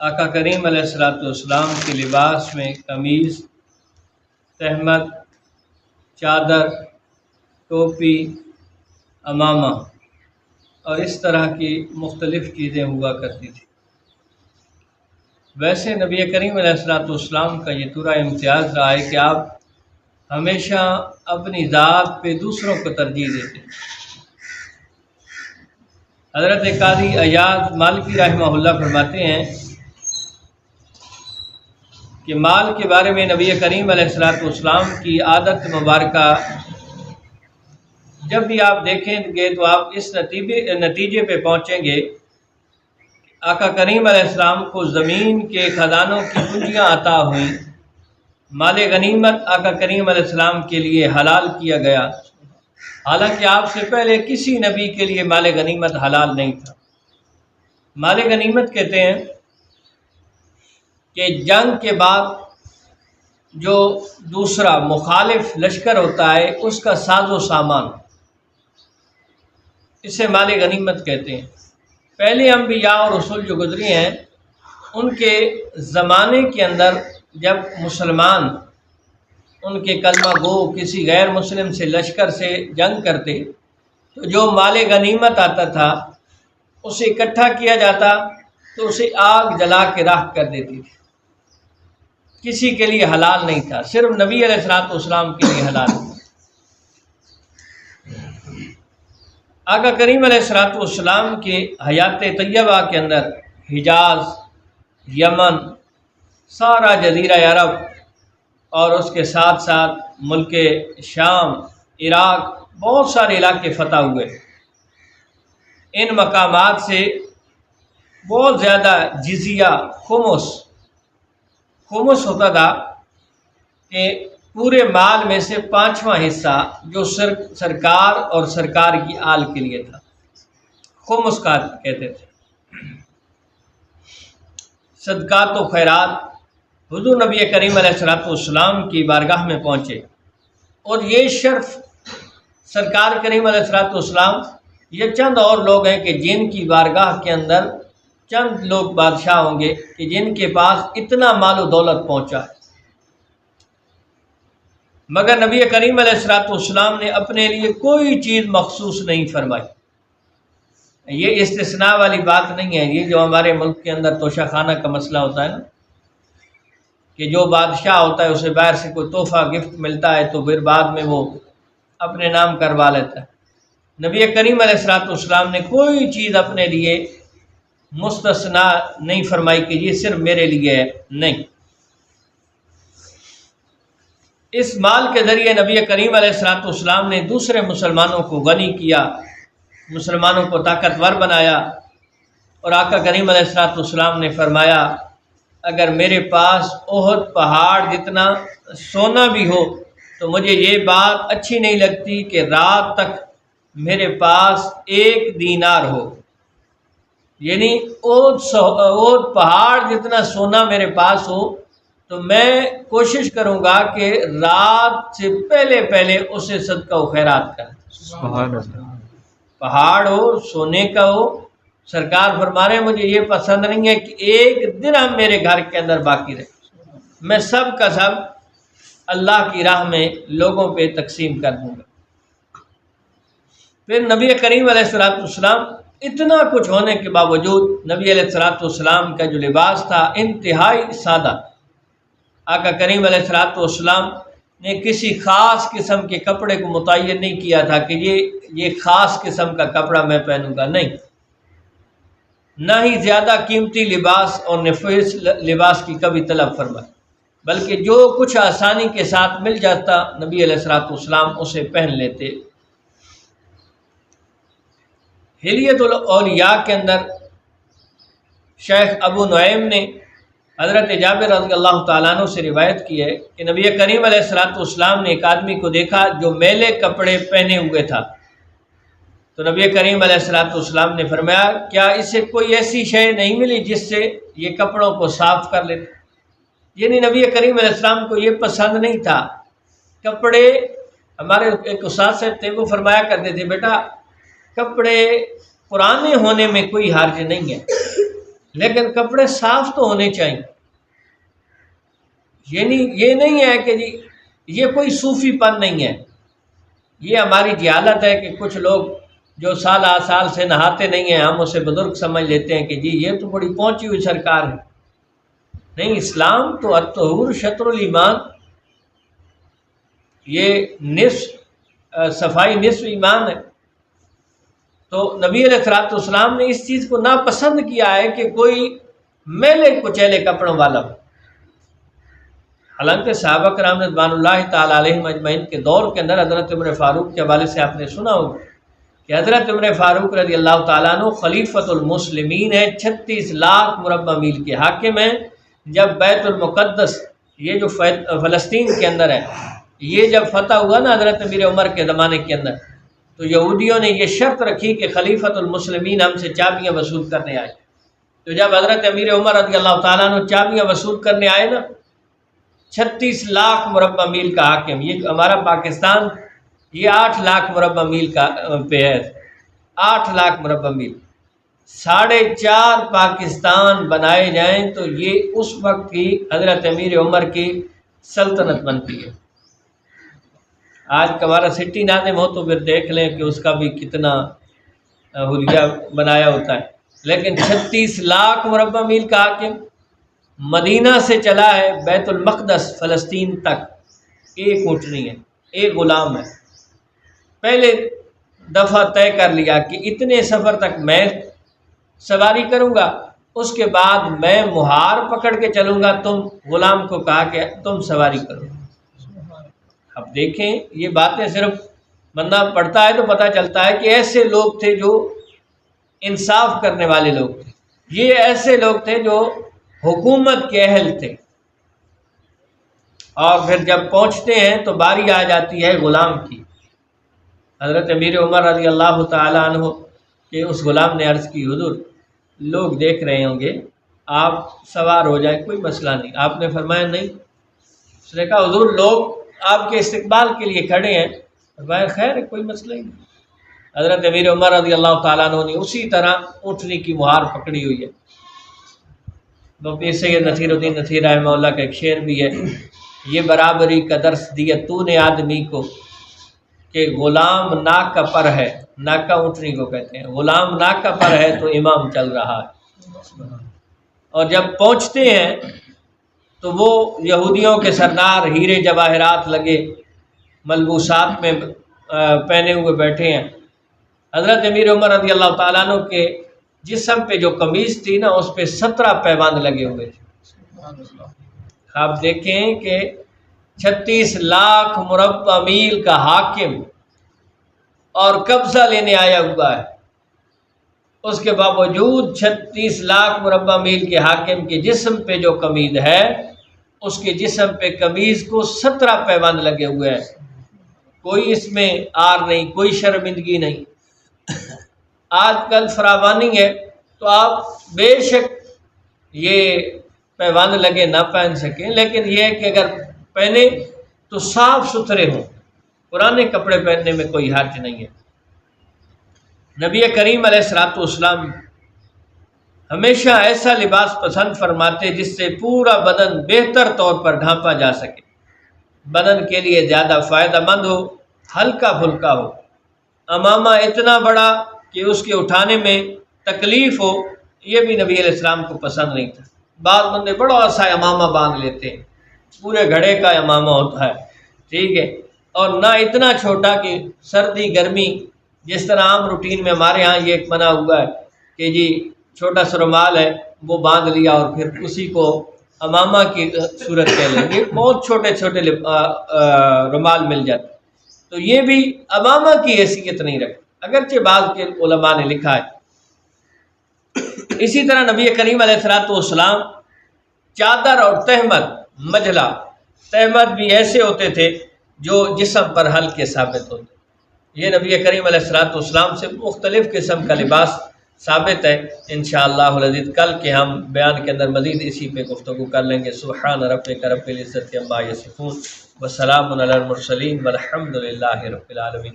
آقا کریم علیہ السلام کے لباس میں قمیص، تہمت، چادر، ٹوپی، عمامہ اور اس طرح کی مختلف چیزیں ہوا کرتی تھیں۔ ویسے نبی کریم علیہ السلام کا یہ پورا امتیاز رہا ہے کہ آپ ہمیشہ اپنی ذات پہ دوسروں کو ترجیح دیتے ہیں۔ حضرت قاضی ایاز مالکی رحمہ اللہ فرماتے ہیں کہ مال کے بارے میں نبی کریم علیہ السلام کی عادت مبارکہ جب بھی آپ دیکھیں گے تو آپ اس نتیجے پہ پہنچیں گے کہ آقا کریم علیہ السلام کو زمین کے خزانوں کی کنجیاں عطا ہوئیں، مال غنیمت آقا کریم علیہ السلام کے لیے حلال کیا گیا، حالانکہ آپ سے پہلے کسی نبی کے لیے مال غنیمت حلال نہیں تھا۔ مال غنیمت کہتے ہیں کہ جنگ کے بعد جو دوسرا مخالف لشکر ہوتا ہے اس کا ساز و سامان، اسے مال غنیمت کہتے ہیں۔ پہلے انبیاء اور رسول جو گزری ہیں ان کے زمانے کے اندر جب مسلمان ان کے کلمہ گو کسی غیر مسلم سے لشکر سے جنگ کرتے تو جو مال غنیمت آتا تھا اسے اکٹھا کیا جاتا تو اسے آگ جلا کے راکھ کر دیتی تھی، کسی کے لیے حلال نہیں تھا، صرف نبی علیہ السلام کے لیے حلال تھا۔ آقا کریم علیہ السلام کے حیات طیبہ کے اندر حجاز، یمن، سارا جزیرہ عرب اور اس کے ساتھ ساتھ ملک شام، عراق، بہت سارے علاقے فتح ہوئے۔ ان مقامات سے بہت زیادہ جزیہ، خمس ہوتا تھا کہ پورے مال میں سے 5واں حصہ جو سرکار اور سرکار کی آل کے لیے تھا، خمس کا کہتے تھے۔ صدقات و خیرات حضور نبی کریم علیہ السلام کی بارگاہ میں پہنچے، اور یہ شرف سرکار کریم علیہ السلام، یہ چند اور لوگ ہیں کہ جن کی بارگاہ کے اندر چند لوگ بادشاہ ہوں گے کہ جن کے پاس اتنا مال و دولت پہنچا ہے، مگر نبی کریم علیہ السلام نے اپنے لیے کوئی چیز مخصوص نہیں فرمائی۔ یہ استثناء والی بات نہیں ہے، یہ جو ہمارے ملک کے اندر توشہ خانہ کا مسئلہ ہوتا ہے نا، کہ جو بادشاہ ہوتا ہے اسے باہر سے کوئی تحفہ گفٹ ملتا ہے تو پھر بعد میں وہ اپنے نام کروا لیتا ہے۔ نبی کریم علیہ السلام نے کوئی چیز اپنے لیے مستثنیٰ نہیں فرمائی کہ یہ صرف میرے لیے ہے، نہیں۔ اس مال کے ذریعے نبی کریم علیہ السلام نے دوسرے مسلمانوں کو غنی کیا، مسلمانوں کو طاقتور بنایا، اور آقا کریم علیہ السلام نے فرمایا اگر میرے پاس احد پہاڑ جتنا سونا بھی ہو تو مجھے یہ بات اچھی نہیں لگتی کہ رات تک میرے پاس 1 دینار ہو، یعنی احد پہاڑ جتنا سونا میرے پاس ہو تو میں کوشش کروں گا کہ رات سے پہلے اسے صدقہ و خیرات کریں۔ پہاڑ ہو، سونے کا ہو، سرکار فرما رہے ہیں مجھے یہ پسند نہیں ہے کہ 1 درہم میرے گھر کے اندر باقی رہے، میں سب کا سب اللہ کی راہ میں لوگوں پہ تقسیم کر دوں گا۔ پھر نبی کریم علیہ السلام اتنا کچھ ہونے کے باوجود نبی علیہ السلام کا جو لباس تھا انتہائی سادہ۔ آقا کریم علیہ السلام نے کسی خاص قسم کے کپڑے کو متعین نہیں کیا تھا کہ یہ خاص قسم کا کپڑا میں پہنوں گا، نہیں، نہ ہی زیادہ قیمتی لباس اور نفیس لباس کی کبھی طلب فرمائی، بلکہ جو کچھ آسانی کے ساتھ مل جاتا نبی علیہ السلام اسے پہن لیتے۔ حلیت الاولیاء کے اندر شیخ ابو نعیم نے حضرت جابر رضی اللہ تعالیٰ عنہ سے روایت کی ہے کہ نبی کریم علیہ السلام نے ایک آدمی کو دیکھا جو میلے کپڑے پہنے ہوئے تھا، تو نبی کریم علیہ السلام نے فرمایا کیا اسے کوئی ایسی شے نہیں ملی جس سے یہ کپڑوں کو صاف کر لیتے؟ یعنی نبی کریم علیہ السلام کو یہ پسند نہیں تھا کپڑے۔ ہمارے ایک استاد صاحب تھے، وہ فرمایا کرتے تھے بیٹا کپڑے پرانے ہونے میں کوئی حرج نہیں ہے، لیکن کپڑے صاف تو ہونے چاہیے۔ یہ نہیں ہے کہ جی یہ کوئی صوفی پن نہیں ہے، یہ ہماری جہالت ہے کہ کچھ لوگ جو سال سال سے نہاتے نہیں ہیں ہم اسے بزرگ سمجھ لیتے ہیں کہ جی یہ تو بڑی پہنچی ہوئی سرکار ہے۔ نہیں، اسلام تو الطہور شطر الایمان، یہ صفائی نصف ایمان ہے۔ تو نبی علیہ الصلوۃ والسلام نے اس چیز کو ناپسند کیا ہے کہ کوئی میلے کچیلے کپڑوں والا ہو۔ حالانکہ صحابہ کرام رضوان اللہ تعالیٰ علیہم اجمعین کے دور کے اندر حضرت عمر فاروق کے حوالے سے آپ نے سنا ہوگا کہ حضرت عمر فاروق رضی اللہ تعالیٰ عنہ خلیفۃ المسلمین ہے، 36 لاکھ مربع میل کے حاکم ہیں۔ جب بیت المقدس یہ جو فلسطین کے اندر ہے یہ جب فتح ہوا نا حضرت امیر عمر کے زمانے کے اندر، تو یہودیوں نے یہ شرط رکھی کہ خلیفۃ المسلمین ہم سے چابیاں وصول کرنے آئے۔ تو جب حضرت امیر عمر رضی اللہ تعالیٰ عنہ چابیاں وصول کرنے آئے نا، 36 لاکھ مربع میل کا حاکم، یہ ہمارا پاکستان یہ 8 لاکھ مربع میل کا پہ ہے، 8 لاکھ مربع میل، 4.5 پاکستان بنائے جائیں تو یہ اس وقت کی حضرت امیر عمر کی سلطنت بنتی ہے۔ آج کا ہمارا سٹی ناظم ہو تو پھر دیکھ لیں کہ اس کا بھی کتنا حلیہ بنایا ہوتا ہے، لیکن 36 لاکھ مربع میل کا حاکم مدینہ سے چلا ہے بیت المقدس فلسطین تک، ایک اونٹنی ہے، ایک غلام ہے۔ پہلے دفعہ طے کر لیا کہ اتنے سفر تک میں سواری کروں گا، اس کے بعد میں مہار پکڑ کے چلوں گا، تم غلام کو کہا کہ تم سواری کرو۔ اب دیکھیں یہ باتیں صرف بندہ پڑھتا ہے تو پتہ چلتا ہے کہ ایسے لوگ تھے جو انصاف کرنے والے لوگ تھے، یہ ایسے لوگ تھے جو حکومت کے اہل تھے۔ اور پھر جب پہنچتے ہیں تو باری آ جاتی ہے غلام کی۔ حضرت امیر عمر رضی اللہ تعالیٰ عنہ کہ اس غلام نے عرض کی، حضور لوگ دیکھ رہے ہوں گے، آپ سوار ہو جائیں، کوئی مسئلہ نہیں۔ آپ نے فرمایا نہیں۔ اس نے کہا حضور لوگ آپ کے استقبال کے لیے کھڑے ہیں۔ فرمایا خیر ہے، کوئی مسئلہ ہی نہیں۔ حضرت امیر عمر رضی اللہ تعالیٰ عنہ نے اسی طرح اونٹنی کی مہار پکڑی ہوئی ہے۔ تو پیر سید نصیر الدین نصیر رحمہ اللہ کا ایک شعر بھی ہے، یہ برابری کا درس دیا تو نے آدمی کو کہ غلام ناک کا پر ہے، ناک کا اونٹنی کو کہتے ہیں، غلام ناک کا پر ہے تو امام چل رہا ہے۔ اور جب پہنچتے ہیں تو وہ یہودیوں کے سردار ہیرے جواہرات لگے ملبوسات میں پہنے ہوئے بیٹھے ہیں۔ حضرت امیر عمر رضی اللہ تعالیٰ عنہ کے جسم پہ جو قمیض تھی نا اس پہ 17 پیوند لگے ہوئے تھے۔ آپ دیکھیں کہ 36 لاکھ مربع میل کا حاکم اور قبضہ لینے آیا ہوا ہے، اس کے باوجود 36 لاکھ مربع میل کے حاکم کے جسم پہ جو قمیض ہے اس کے جسم پہ قمیض کو 17 پیوند لگے ہوئے ہیں، کوئی اس میں آر نہیں، کوئی شرمندگی نہیں۔ آج کل فراوانی ہے تو آپ بے شک یہ پیوند لگے نہ پہن سکیں، لیکن یہ ہے کہ اگر پہنے تو صاف ستھرے ہوں، پرانے کپڑے پہننے میں کوئی حرج نہیں ہے۔ نبی کریم علیہ الصلوۃ والسلام ہمیشہ ایسا لباس پسند فرماتے جس سے پورا بدن بہتر طور پر ڈھانپا جا سکے، بدن کے لیے زیادہ فائدہ مند ہو، ہلکا پھلکا ہو۔ امامہ اتنا بڑا کہ اس کے اٹھانے میں تکلیف ہو، یہ بھی نبی علیہ السلام کو پسند نہیں تھا۔ بعض بندے بڑا سا امامہ باندھ لیتے ہیں، پورے گھڑے کا امامہ ہوتا ہے، ٹھیک ہے، اور نہ اتنا چھوٹا کہ سردی گرمی جس طرح عام روٹین میں ہمارے ہاں یہ ایک منع ہوا ہے کہ جی چھوٹا سا رومال ہے وہ باندھ لیا اور پھر اسی کو امامہ کی صورت کہہ لیں گے، بہت چھوٹے چھوٹے رومال مل جاتے، تو یہ بھی امامہ کی حیثیت نہیں رکھتا، اگرچہ بعض کے علماء نے لکھا ہے۔ اسی طرح نبی کریم علیہ الصلوۃ والسلام چادر اور تہمت، مجلا تہمت بھی ایسے ہوتے تھے جو جسم پر ہلکے ثابت ہوتے، یہ نبی کریم علیہ الصلوۃ والسلام سے مختلف قسم کا لباس ثابت ہے۔ انشاءاللہ العزیز کل کے ہم بیان کے اندر مزید اسی پہ گفتگو کر لیں گے۔ سبحان ربک رب العزت عما یصفون وسلام علی المرسلین والحمد للہ رب العالمین۔